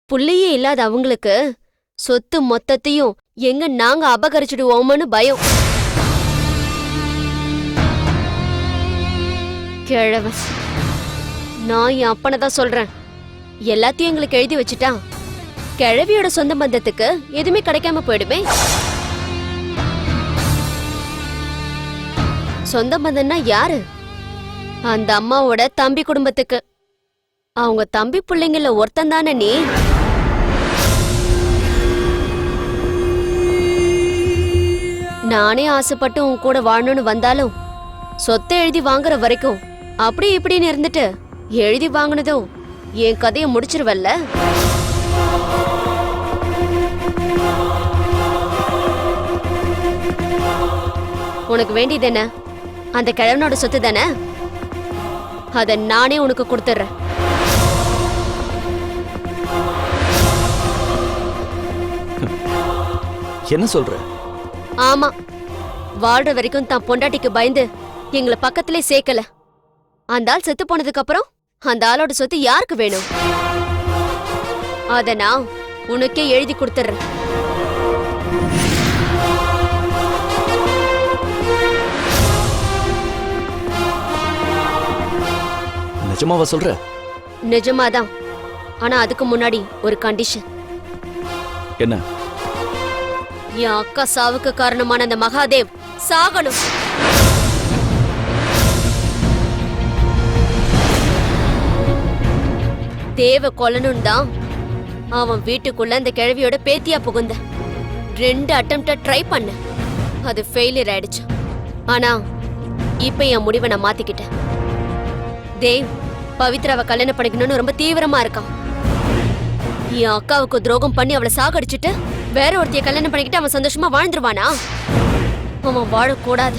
புள்ளையே இல்லாத அவங்களுக்கு சொத்து மொத்தத்தையும் எங்க நாங்க அபகரிச்சிடுவோமோன்னு பயம். கிழவன், நான் என் அப்பனை தான் சொல்றேன். எல்லாத்தையும் எங்களுக்கு எழுதி வச்சுட்டா கிழவியோட சொந்த பந்தத்துக்கு எதுவுமே கிடைக்காம போயிடுமே. சொந்த பந்தம்னா யாரு? அந்த அம்மாவோட தம்பி குடும்பத்துக்கு. அவங்க தம்பி பிள்ளைங்கள ஒருத்தன் தானே நீ. நானே ஆசைப்பட்டு உன் கூட வாழணும்னு வந்தாலும் சொத்தை எழுதி வாங்குற வரைக்கும் அப்படி இப்படின்னு இருந்துட்டு எழுதி வாங்கினதும் என் கதையை முடிச்சிருவல்ல. உனக்கு வேண்டியது என்ன? அந்த கிழவனோட சொத்து தானே, அத நானே உனக்கு கொடுத்துட்றேன். என்ன சொல்ற? ஆமா, வாழ்ற வரைக்கும் தான் பொண்டாட்டிக்கு பயந்து எங்களை பக்கத்திலே சேர்க்கல. அந்த ஆள் செத்து போனதுக்கு அப்புறம் அந்த ஆளோட சொத்து யாருக்கு வேணும்? அத நான் உனக்கே எழுதி கொடுத்துட்றேன். நிஜமாவா சொல்ற? நிஜமாதான். ஆனா அதுக்கு முன்னாடி ஒரு கண்டிஷன். என்ன? என் அக்கா சாவுக்கு காரணமான அந்த மகாதேவ் சாகணும். தேவ கொல்லணும் தான் அவன் வீட்டுக்குள்ள அந்த கிழவியோட பேத்தியா புகுந்த 2 அட்டெம்ப்ட ட்ரை பண்ண. அது ஃபெயிலியர் ஆயிடுச்சு. ஆனா இப்ப என் முடிவை நான் மாத்திக்கிட்டேன். தேவ் பவித்ராவை கல்யாணம் பண்ணிக்கணும்னு ரொம்ப தீவிரமா இருக்கான். என் அக்காவுக்கு துரோகம் பண்ணி அவளை சாகடிச்சுட்டு வேற ஒருத்தைய கல்யாணம் பண்ணிக்கிட்டு அவன் சந்தோஷமா வாழ்ந்துருவானா? அவன் வாழக்கூடாது.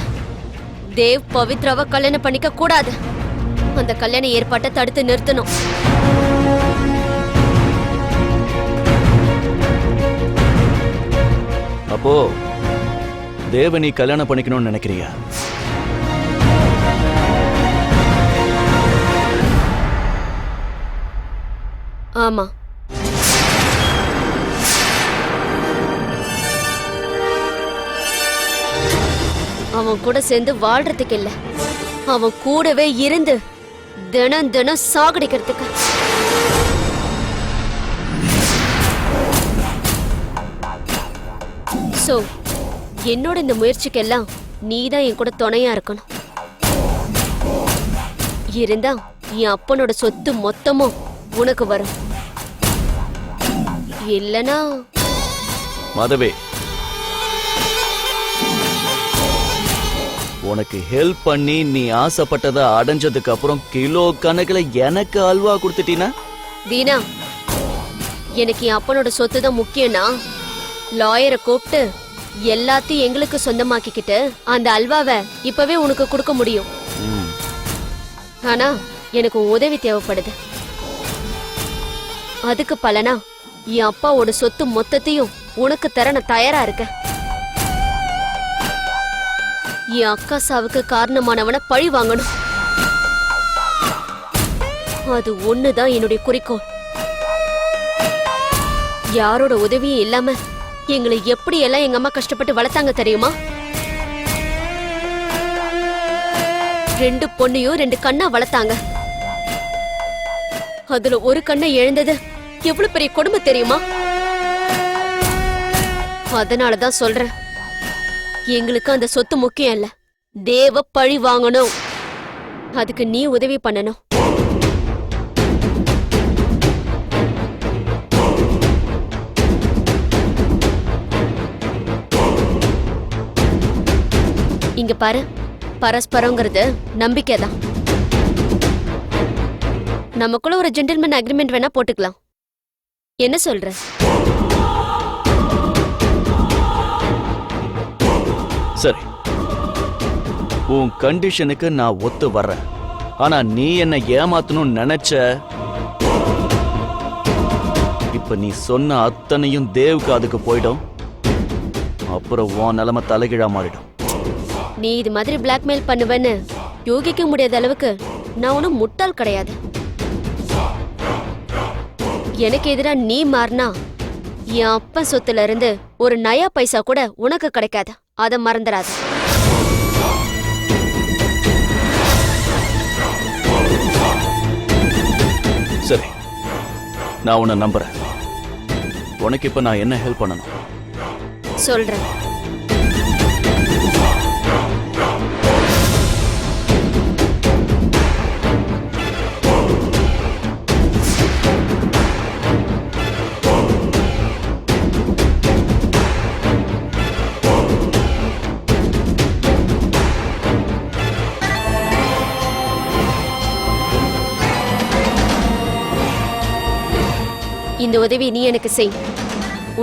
தேவ் பவித்ராவை கல்யாணம் பண்ணிக்க கூடாது. அந்த கல்யாண ஏற்பாட்டை தடுத்து நிறுத்தணும். அப்போ தேவ நீ கல்யாணம் பண்ணிக்கணும்னு நினைக்கிறியா? ஆமா. அவன் கூட சேர்ந்து வாழ்றதுக்கு இல்ல, அவன் கூடவே இருந்து தினம் தினம் சாகடிக்கிறதுக்கு. சோ என்னோட இந்த முயற்சிக்கெல்லாம் நீதான் என் கூட துணையா இருக்கணும். இருந்தா என் அப்பனோட சொத்து மொத்தமும் உனக்கு வரும். இல்லனா மாதவே, உனக்கு ஹெல்ப் பண்ணி நீ ஆசைப்பட்டதை அடைஞ்சதுக்கு அப்புறம் கிலோ கணக்குல எனக்கு அல்வா கொடுத்துட்டீனா? தீனா, எனக்கு என் அப்பனோட சொத்து தான் முக்கியம்னா லாயரை கூப்பிட்டு எல்லாத்தையும் எங்களுக்கு சொந்தமாக்கிக்கிட்டு அந்த அல்வாவை இப்பவே உனக்கு கொடுக்க முடியும். ஆனா எனக்கு உதவி தேவைப்படுது. அதுக்கு பலனா என் அப்பாவோட சொத்து மொத்தத்தையும் உனக்கு தர நான் தயாரா இருக்கேன். என் அக்கா சாவுக்கு காரணமானவனை பழி வாங்கணும். அது ஒண்ணுதான் என்னுடைய குறிக்கோள். யாரோட உதவியும் இல்லாம எங்களை எப்படி எல்லாம் எங்க அம்மா கஷ்டப்பட்டு வளர்த்தாங்க தெரியுமா? 2 பொண்ணையும் 2 கண்ணா வளர்த்தாங்க. அதுல ஒரு கண்ணை இழந்தது எவ்வளவு பெரிய கொடுமை தெரியுமா? அதனாலதான் சொல்றேன், எங்களுக்கு அந்த சொத்து முக்கியம் இல்ல, தேவ பழி வாங்கணும். அதுக்கு நீ உதவி பண்ணணும். இங்க பாரு, பரஸ்பரங்கிறது நம்பிக்கைதான். நமக்குள்ள ஒரு ஜென்டில்மேன் அக்ரிமெண்ட் வேணா போட்டுக்கலாம். என்ன சொல்ற? சரி, உன் கண்டிஷனுக்கு நான் ஒத்து வர்றேன். ஆனா நீ என்ன ஏமாத்தணும்னு நினைச்ச, இப்ப நீ சொன்ன அத்தனையும் தேவுக்கு அதுக்கு போயிடும். அப்புறம் உன் நிலைமை தலைகீழா மாறிடும். நீ இது மாதிரி பிளாக்மெயில் பண்ணுவேன்னு யோகிக்க முடியாத அளவுக்கு நான் ஒன்னும் முட்டாள் கிடையாது. எனக்கு எதிரா நீ மாறினா என் அப்பா சொத்துல இருந்து ஒரு நயா பைசா கூட உனக்கு கிடைக்காது. அத மறந்துடாத. சரி, நான் உன்னை நம்புறேன். உனக்கு இப்ப நான் என்ன ஹெல்ப் பண்ணணும் சொல்றேன். இந்த உதவி நீ எனக்கு செய்.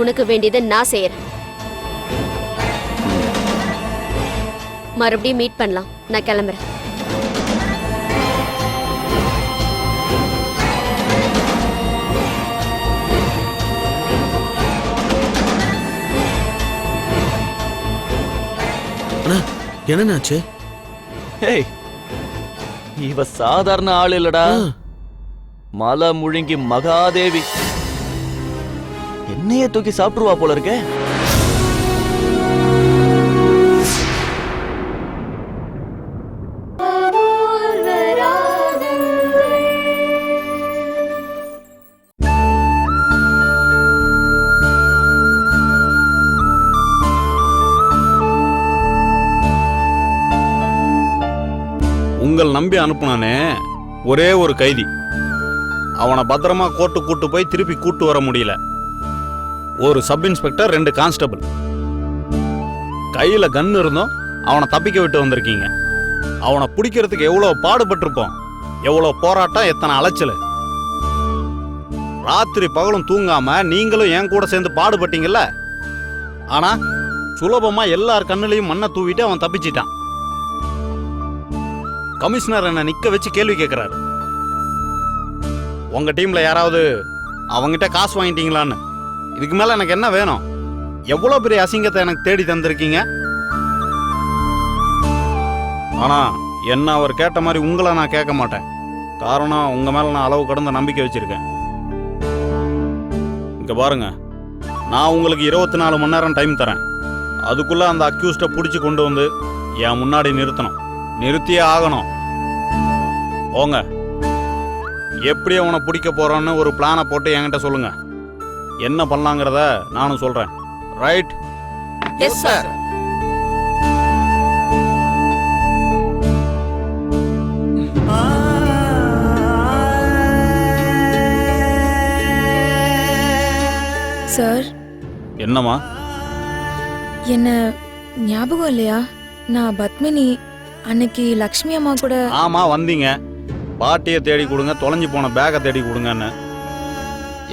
உனக்கு வேண்டியதை நான் செய்யறேன். மறுபடியும் மீட் பண்ணலாம். நான் கிளம்புறேன். என்னன்னாச்சு? ஏய், இவ சாதாரண ஆள் இல்லடா. மலை முழுங்கி மகாதேவி. என்னையே தூக்கி சாப்பிடுவா போல இருக்கே. உங்கள் நம்பி அனுப்புனானே ஒரே ஒரு கைதி, அவனை பத்திரமா கோர்ட்டு கூட்டு போய் திருப்பி கூட்டு வர முடியல. ஒரு சப் இன்ஸ்பெக்டர், 2 கான்ஸ்டபிள், கையில கன் இருந்தும் அவனை தப்பிக்க விட்டு வந்திருக்கீங்க. அவனை பிடிக்கிறதுக்கு எவ்வளவு பாடுபட்டிருப்போம், எவ்வளவு போராட்டம், எத்தனை அலைச்சல். ராத்திரி பகலும் தூங்காம நீங்களும் என் கூட சேர்ந்து பாடுபட்டீங்கல்ல. ஆனா சுலபமா எல்லார் கண்ணுலையும் மண்ணை தூவிட்டு அவன் தப்பிச்சிட்டான். கமிஷனர் என்ன நிக்க வச்சு கேள்வி கேட்கிறாரு. உங்க டீம்ல யாராவது அவங்கிட்ட காசு வாங்கிட்டீங்களான்னு. இதுக்கு மேல எனக்கு என்ன வேணும்? எவ்வளவு பெரிய அசிங்கத்தை எனக்கு தேடி தந்திருக்கீங்க. ஆனா என்ன அவர் கேட்ட மாதிரி உங்களை நான் கேட்க மாட்டேன். காரணம், உங்க மேல நான் அளவு கடந்த நம்பிக்கை வச்சிருக்கேன். இங்க பாருங்க, நான் உங்களுக்கு 24 மணி நேரம் டைம் தரேன். அதுக்குள்ள அந்த அக்யூஸ்ட பிடிச்சி கொண்டு வந்து என் முன்னாடி நிறுத்தணும். நிறுத்தியே ஆகணும். போங்க. எப்படி அவனை பிடிக்க போறோன்னு ஒரு பிளானை போட்டு என்கிட்ட சொல்லுங்க. என்ன பண்ணலாங்கிறத நானும் சொல்றேன். ரைட்? Yes sir. சார், என்னம்மா? என்ன ஞாபகம் இல்லையா? நான் பத்மினி. அன்னைக்கு லக்ஷ்மி அம்மா கூட. ஆமா, வந்தீங்க. பாட்டியை தேடி கொடுங்க, தொலைஞ்சு போன பேக்கை தேடி கொடுங்கன்னு.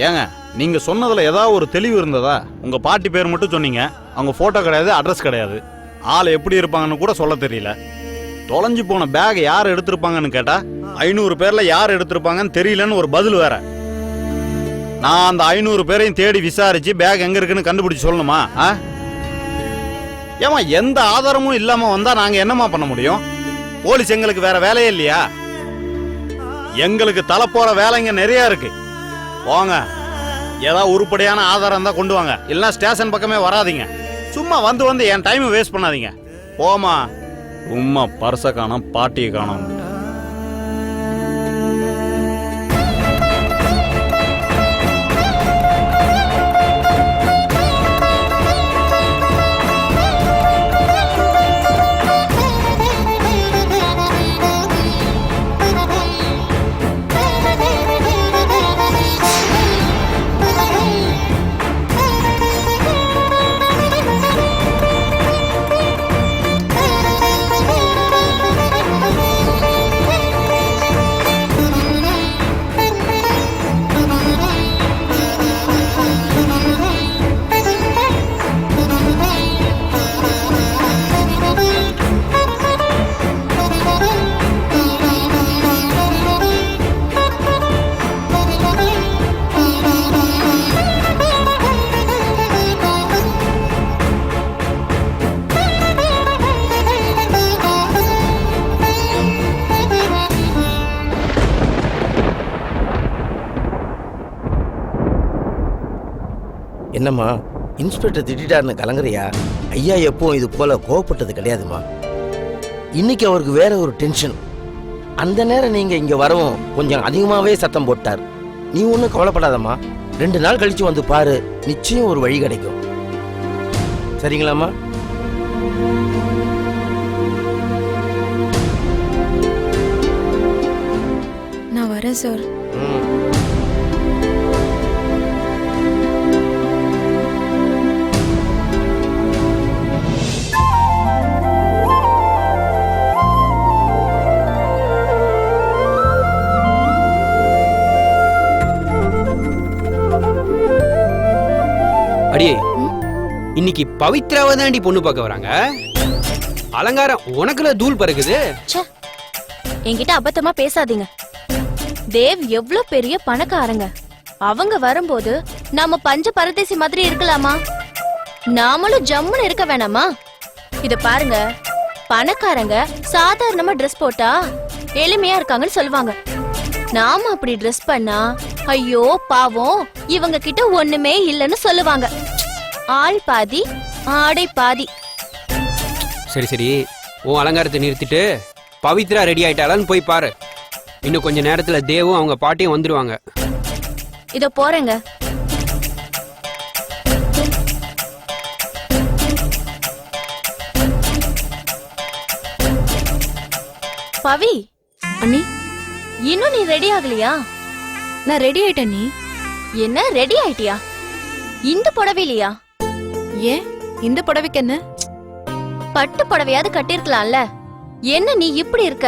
ஏங்க, நீங்க சொன்னதுல ஏதாவது ஒரு தெளிவு இருந்ததா? உங்க பாட்டி பேர் மட்டும் சொன்னீங்க. அவங்க போட்டோ கிடையாது, அட்ரஸ் கிடையாது. ஆள் எப்படி இருப்பாங்கன்னு கூட சொல்ல தெரியல. தொலைஞ்சு போன பேக் யார் எடுத்திருப்பாங்கன்னு கேட்டா 500 பேர்ல யார் எடுத்திருப்பாங்கன்னு தெரியலன்னு ஒரு பதில் வேற. நான் அந்த 500 பேரையும் தேடி விசாரிச்சு பேக் எங்க இருக்குன்னு கண்டுபிடிச்சு சொல்லணுமா? ஏமா, எந்த ஆதாரமும் இல்லாம வந்தா நாங்க என்னமா பண்ண முடியும்? போலீஸ் எங்களுக்கு வேற வேலையே இல்லையா? எங்களுக்கு தலை போற வேலைங்க நிறைய இருக்கு. போங்க, ஏதாவது உருப்படியான ஆதாரம் தான் கொண்டு வாங்க. இல்லைன்னா ஸ்டேஷன் பக்கமே வராதீங்க. சும்மா வந்து என் டைம் வேஸ்ட் பண்ணாதீங்க. போமா. உம்மா பர்ச காணோம், பாட்டியை காணோம். என்னம்மா இன்ஸ்பெக்டர் திட்டாருன்னு கலங்குறியா? ஐயா எப்பவும் இது போல கோவப்பட்டது கிடையாதுமா. இன்னைக்கு அவருக்கு வேற ஒரு டென்ஷன். அந்த நேரம் நீங்க இங்க வரவும் கொஞ்சம் அதிகமாவே சத்தம் போட்டார். நீ ஒன்றும் கவலைப்படாதம்மா, 2 நாள் கழிச்சு வந்து பாரு, நிச்சயம் ஒரு வழி கிடைக்கும். சரிங்களாம்மா? நான் வரேன் சார். அடியே, இன்னைக்கு பவித்ராவை தாண்டி பொண்ணு பார்க்க வராங்க. அலங்காரம் உனக்குள்ள தூள் பறக்குது. என்கிட்ட அபத்தமா பேசாதீங்க. தேவ் எவ்ளோ பெரிய பணக்காரங்க. அவங்க வரும்போது நாம பஞ்ச பரதேசி மாதிரி இருக்கலாமா? நாமளும் ஜம்முன்னு இருக்க வேணாமா? இத பாருங்க, பணக்காரங்க சாதாரணமா ட்ரெஸ் போட்டா எளிமையா இருக்காங்கன்னு சொல்லுவாங்க. நாம அப்படி ட்ரெஸ் பண்ணா ஐயோ பாவம் இவங்க கிட்ட ஒண்ணுமே இல்லைன்னு சொல்லுவாங்க. ஆள் பாதி ஆடை பாதி. சரி சரி, உன் அலங்காரத்தை நிறுத்திட்டு பவித்ரா ரெடி ஆயிட்டாளான்னு போய் பாரு. இன்னும் கொஞ்ச நேரத்துல தேவும் அவங்க பாட்டியும் வந்துருவாங்க. இதோ போறேங்க. பவி, அண்ணி, இன்னும் நீ ரெடி ஆகலையா? நான் ரெடி ஆயிட்டேன். நீ என்ன ரெடி ஆயிட்டியா? இந்த புடவையிலையா? ஏன் இந்த புடவைக்கு என்ன? பட்டு புடவையாவது கட்டிருக்கலாம்ல. என்ன நீ இப்படி இருக்க?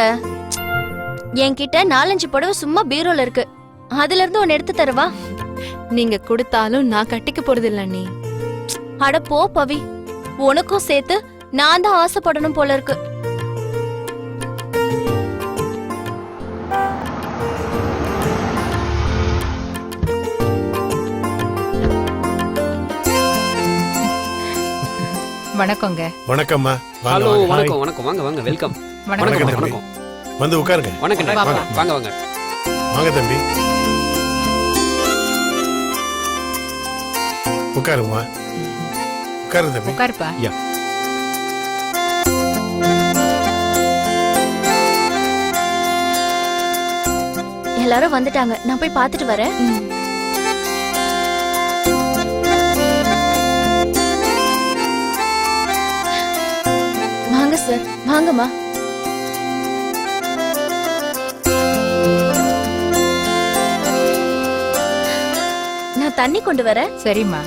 என்கிட்ட 4-5 புடவை சும்மா பீரோல இருக்கு. அதுல இருந்து ஒன்னு எடுத்து தருவா? நீங்க கொடுத்தாலும் நான் கட்டிக்க போறது இல்ல அண்ணி. அட போ பவி, உனக்கும் சேர்த்து நான் தான் ஆசைப்படணும் போல இருக்கு. வணக்கங்க. வணக்கம்மா. ஹலோ, வணக்கம் வணக்கம், வாங்க வாங்க, வெல்கம். வணக்கம். வணக்கம், வந்து உட்காருங்க. வணக்கம், வாங்க வாங்க. வாங்க தம்பி, உட்காருமா. உட்காரு தம்பி. உட்காருப்பா. எல்லாரும் வந்துட்டாங்க, நான் போய் பாத்துட்டு வரேன். வாங்க சார், வாங்கம்மா. நான் தண்ணி கொண்டு வரேன். சரிம்மா.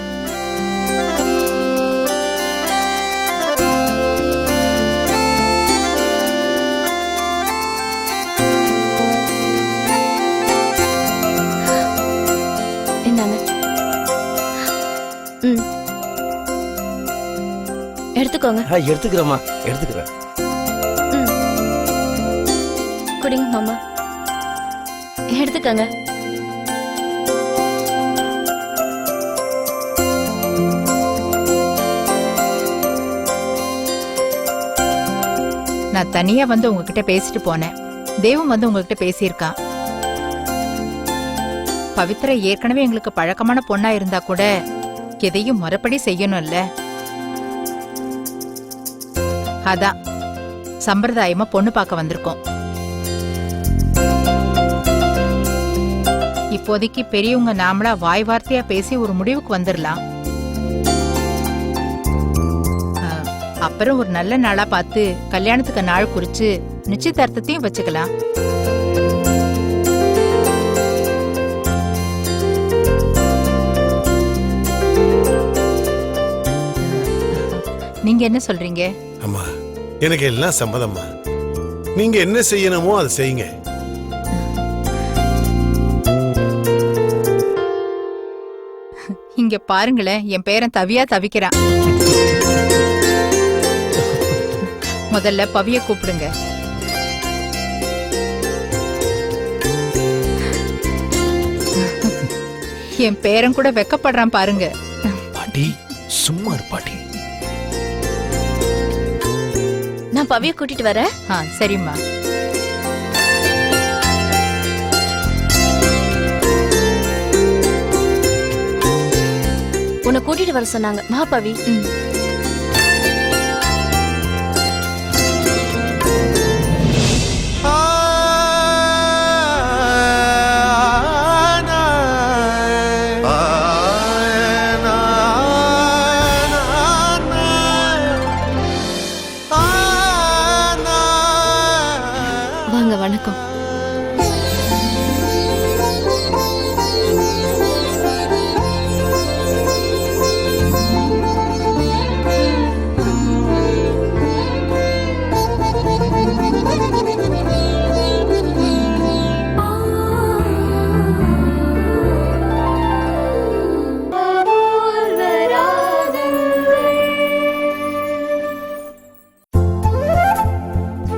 என்னங்க? எடுத்துக்கோங்க. எடுத்துக்கிறேம்மா, எடுத்துக்கிறேன். குடிங்க மாமா, எடுத்துக்கங்க. நான் தனியா வந்து உங்ககிட்ட பேசிட்டு போனேன். தேவம் வந்து உங்ககிட்ட பேசியிருக்கான். பவித்ரா ஏற்கனவே எங்களுக்கு பழக்கமான பொண்ணா இருந்தா கூட எதையும் முறைப்படி செய்யணும்ல. அதான் சம்பிரதாயமா பொண்ணு பார்க்க வந்திருக்கோம். இப்போதைக்கு பெரியவங்க நாமளா வாய் வார்த்தையா பேசி ஒரு முடிவுக்கு வந்துடலாம். அப்புறம் ஒரு நல்ல நாளா பார்த்து கல்யாணத்துக்கு நாள் குறிச்சு நிச்சயதார்த்தத்தையும் வச்சுக்கலாம். நீங்க என்ன சொல்றீங்க? அம்மா, எனக்கு எல்லாம் சம்மதம்மா. நீங்க என்ன செய்யணுமோ அதை செய்யுங்க. இங்க பாருங்களேன், என் பேரன் தவியா தவிக்கிறான். முதல்ல பவிய கூப்பிடுங்க. என் பேரன் கூட வெக்கப்படுறான் பாருங்க. பாட்டி சும்மா இரு பாட்டி. நான் பவிய கூட்டிட்டு வரேன். சரிம்மா. உன்னை கூட்டிட்டு வர சொன்னாங்க. வா பவி. வாங்க, வணக்கம்.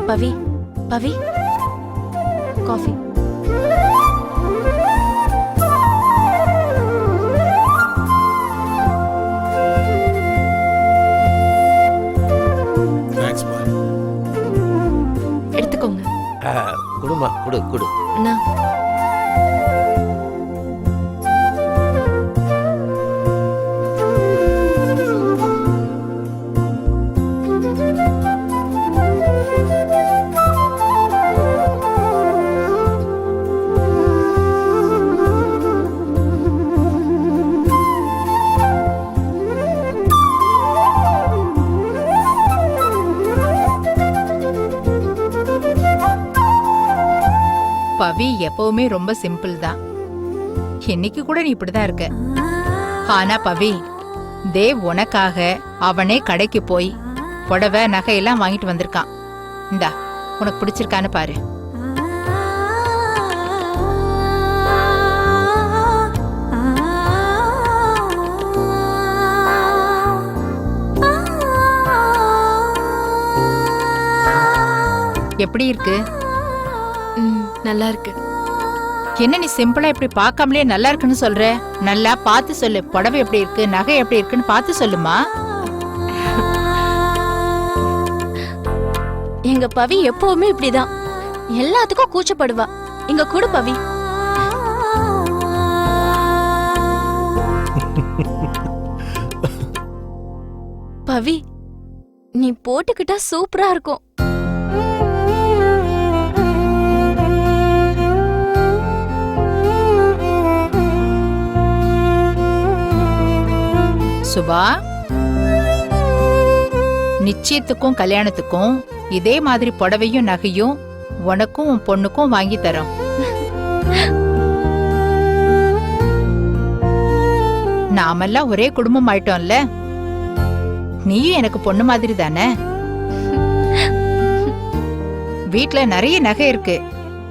பவி, பவி, காஃபி. தேங்க்ஸ்மா. எடுத்துக்கோங்க. குடுமா குடு குடு. அண்ணா, பவி எப்பவுமே ரொம்ப சிம்பிள் தான். இன்னைக்கு கூட நீ இப்படிதான் இருக்க. ஆனா பவி, தேவ் உனக்காக அவனே கடைக்கு போய் புடவை நகையெல்லாம் வாங்கிட்டு வந்திருக்கான். இந்தா, உனக்கு பிடிச்சிருக்கான்னு பாரு. எப்படி இருக்கு? நல்லா இருக்கு. என்ன நீ சிம்பிளா இப்படி பார்க்காமலே நல்லா இருக்குன்னு சொல்ற? நல்லா பார்த்து சொல்லு. புடவை எப்படி இருக்கு, நகை எப்படி இருக்குன்னு பார்த்து சொல்லுமா. எங்க பவி எப்பவுமே இப்படிதான், எல்லாத்துக்கும் கூச்சப்படுவா. இங்க குடு பவி. பவி, நீ போட்டுக்கிட்டா சூப்பரா இருக்கும். சுபா, நிச்சயத்துக்கும் கல்யாணத்துக்கும் இதே மாதிரி புடவையும் நகையும் உனக்கும் உன் பொண்ணுக்கும் வாங்கி தரோம். நாமெல்லாம் ஒரே குடும்பம் ஆயிட்டோம்ல. நீயும் எனக்கு பொண்ணு மாதிரி தானே. வீட்ல நிறைய நகை இருக்கு.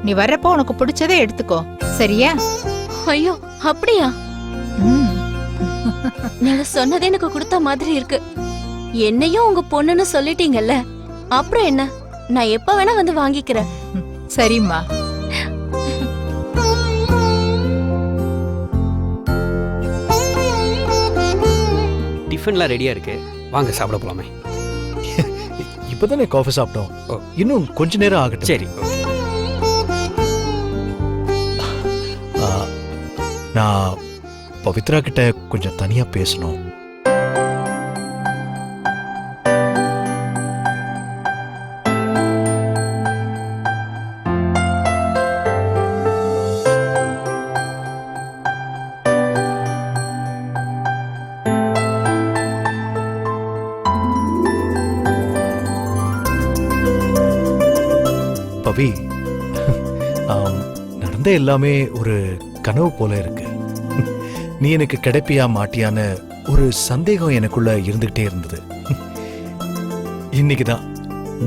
நீ வர்றப்போ உனக்கு பிடிச்சதை எடுத்துக்கோ, சரியா? ஐயோ, அப்படியா? ம். நீங்க சொன்னதே எனக்கு கொடுத்த மாதிரி இருக்கு. என்னையும் உங்க பொண்ணுன்னு சொல்லிட்டீங்கல்ல, அப்புறம் என்ன, நான் எப்ப வேணா வந்து வாங்கிக்கிறேன். சரிம்மா. டிஃபன்லாம் ரெடியா இருக்கு, வாங்க சாப்பிட போலாமே. இப்பதானே காஃபி சாப்பிட்டோம், இன்னும் கொஞ்ச நேரம் ஆகட்டும். சரி. நான் பவித்ரா கிட்ட கொஞ்சம் தனியா பேசணும். பவி, நடந்த எல்லாமே ஒரு கனவு போல இருக்கு. நீ எனக்கு கிடைப்பியா மாட்டியான்னு ஒரு சந்தேகம் எனக்குள்ள இருந்துகிட்டே இருந்தது. இன்னைக்குதான்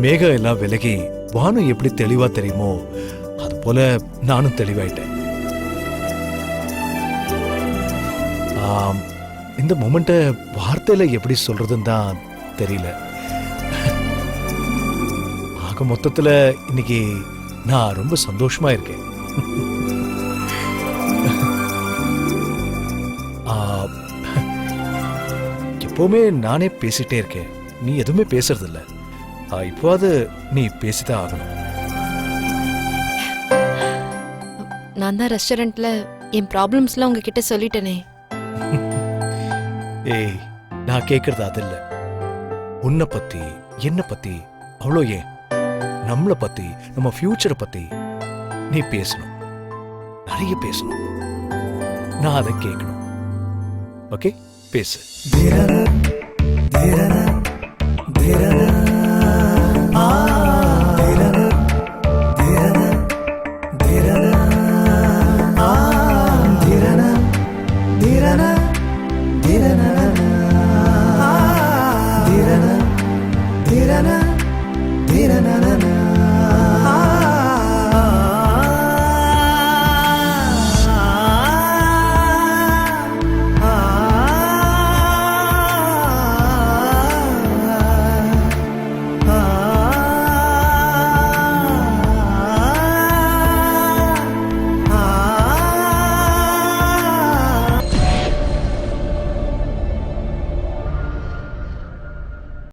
மேகம் எல்லாம் விலகி வானம் எப்படி தெளிவா தெரியுமோ அது போல நானும் தெளிவாயிட்டேன். இந்த மொமெண்ட வார்த்தையில எப்படி சொல்றதுன்னு தான் தெரியல. ஆக மொத்தத்துல இன்னைக்கு நான் ரொம்ப சந்தோஷமா இருக்கேன். எப்பவுமே நானே பேசிட்டே இருக்கேன், நீ எதுவுமே பேசுறது இல்ல. இப்போது நீ பேசிதான் ஆகணும். நான் தான் ரெஸ்டாரண்ட்ல என் ப்ராப்ளம்ஸ்லாம் உங்ககிட்ட சொல்லிட்டேனே. ஏய், நான் கேக்குறது அது இல்ல. உன்னை பத்தி, என்ன பத்தி, அவ்வளோ ஏன் நம்மளை பத்தி, நம்ம ஃபியூச்சரை பத்தி நீ பேசணும், நிறைய பேசணும். நான் அதை கேட்கணும். ஓகே, பேசு.